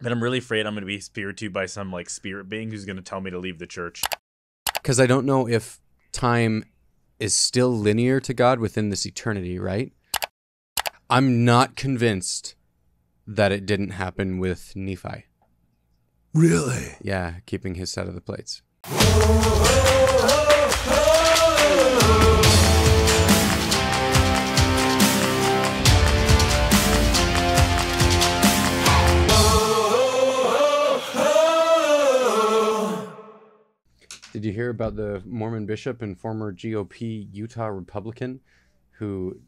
But I'm really afraid I'm going to be speared to by some like spirit being who's going to tell me to leave the church. Because I don't know if time is still linear to God within this eternity, right? I'm not convinced that it didn't happen with Nephi. Really? Yeah, keeping his side of the plates. Did you hear about the Mormon bishop and former GOP Utah Republican who,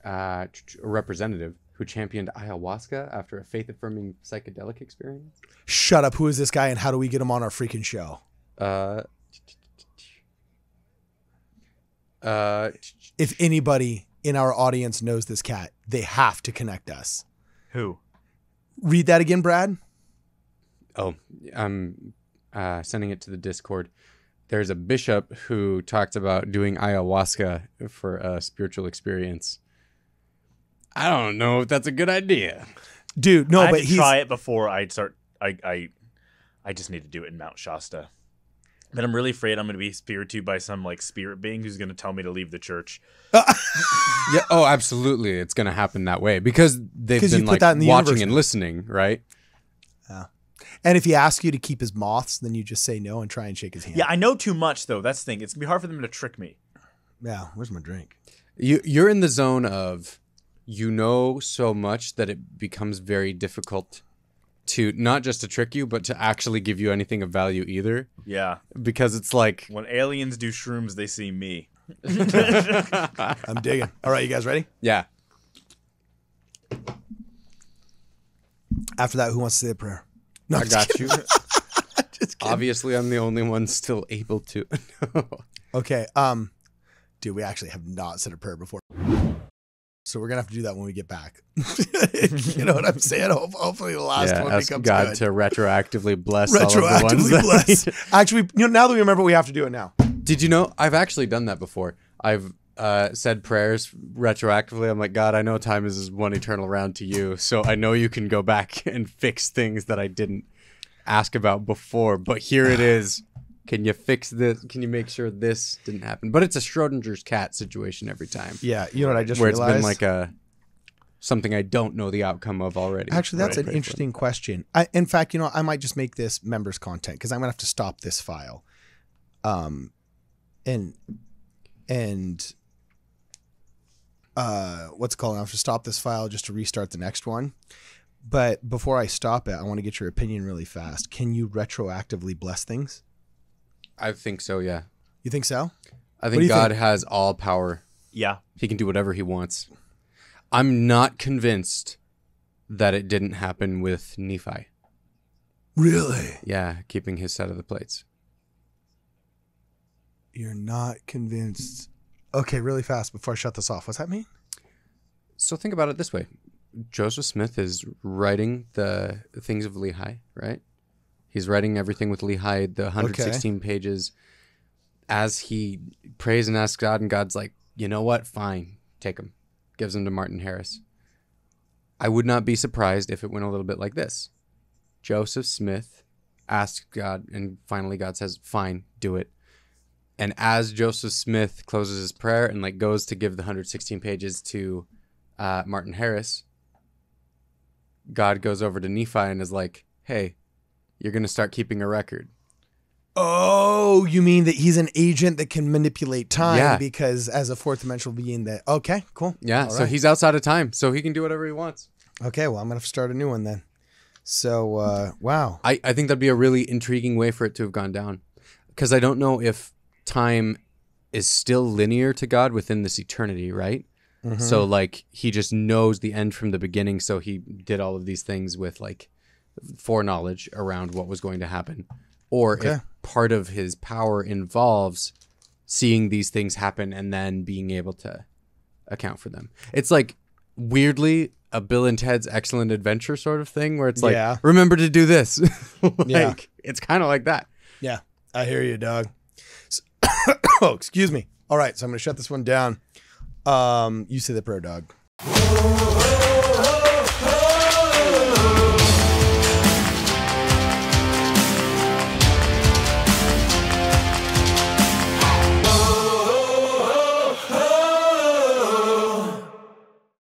a representative, who championed ayahuasca after a faith-affirming psychedelic experience? Shut up. Who is this guy and how do we get him on our freaking show? If anybody in our audience knows this cat, they have to connect us. Who? Read that again, Brad. Oh, I'm sending it to the Discord. There's a bishop who talked about doing ayahuasca for a spiritual experience. I don't know if that's a good idea. Dude, no, I but had to he's... try it before I'd start. I just need to do it in Mount Shasta. But I'm really afraid I'm going to be speared to by some like spirit being who's going to tell me to leave the church. Yeah. Oh, absolutely. It's going to happen that way because they've been like watching and listening, right? Yeah. And if he asks you to keep his moths, then you just say no and try and shake his hand. Yeah, I know too much though. That's the thing. It's going to be hard for them to trick me. Yeah. Where's my drink? You're in the zone of you know so much that it becomes very difficult to not just to trick you, but to actually give you anything of value either. Yeah. Because it's like... when aliens do shrooms, they see me. I'm digging. All right, you guys ready? Yeah. After that, who wants to say a prayer? No, I got you. Just kidding. Obviously, I'm the only one still able to. Okay. Dude, we actually have not said a prayer before. So we're going to have to do that when we get back. You know what I'm saying? Hopefully the last one ask becomes God good. to retroactively bless all of the ones bless. Actually, now that we remember, we have to do it now. Did you know? I've actually done that before. I've said prayers retroactively. I'm like, God, I know time is one eternal round to you. So I know you can go back and fix things that I didn't ask about before. But here it is. Can you fix this? Can you make sure this didn't happen? But it's a Schrodinger's cat situation every time. Yeah, you know what I just where realized? It's been like something I don't know the outcome of already. Actually, that's an interesting question. In fact, I might just make this members content because I'm gonna have to stop this file. And what's it called? I have to stop this file just to restart the next one. But before I stop it, I want to get your opinion really fast. Can you retroactively bless things? I think so, yeah. You think so? I think God has all power. Yeah. He can do whatever he wants. I'm not convinced that it didn't happen with Nephi. Really? Yeah, keeping his side of the plates. You're not convinced. Okay, really fast before I shut this off. What's that mean? So think about it this way. Joseph Smith is writing the things of Lehi, right? He's writing everything with Lehi, the 116 pages. As he prays and asks God, and God's like, you know what? Fine. Take him. Gives him to Martin Harris. I would not be surprised if it went a little bit like this. Joseph Smith asks God, and finally God says, fine, do it. And as Joseph Smith closes his prayer and like goes to give the 116 pages to Martin Harris, God goes over to Nephi and is like, hey, you're going to start keeping a record. Oh, you mean that he's an agent that can manipulate time? Yeah. Because as a fourth dimensional being that, okay, cool. Yeah, All so right. he's outside of time, so he can do whatever he wants. Okay, well, I'm going to start a new one then. So, wow. I think that'd be a really intriguing way for it to have gone down. Because I don't know if time is still linear to God within this eternity, right? Mm-hmm. So, like, he just knows the end from the beginning, so he did all of these things with, like, foreknowledge around what was going to happen. Or if part of his power involves seeing these things happen and then being able to account for them. It's like, weirdly, a Bill and Ted's Excellent Adventure sort of thing where it's like, remember to do this. It's kind of like that. Yeah, I hear you, dog. So, oh, excuse me. All right, so I'm going to shut this one down. You say the prayer, dog.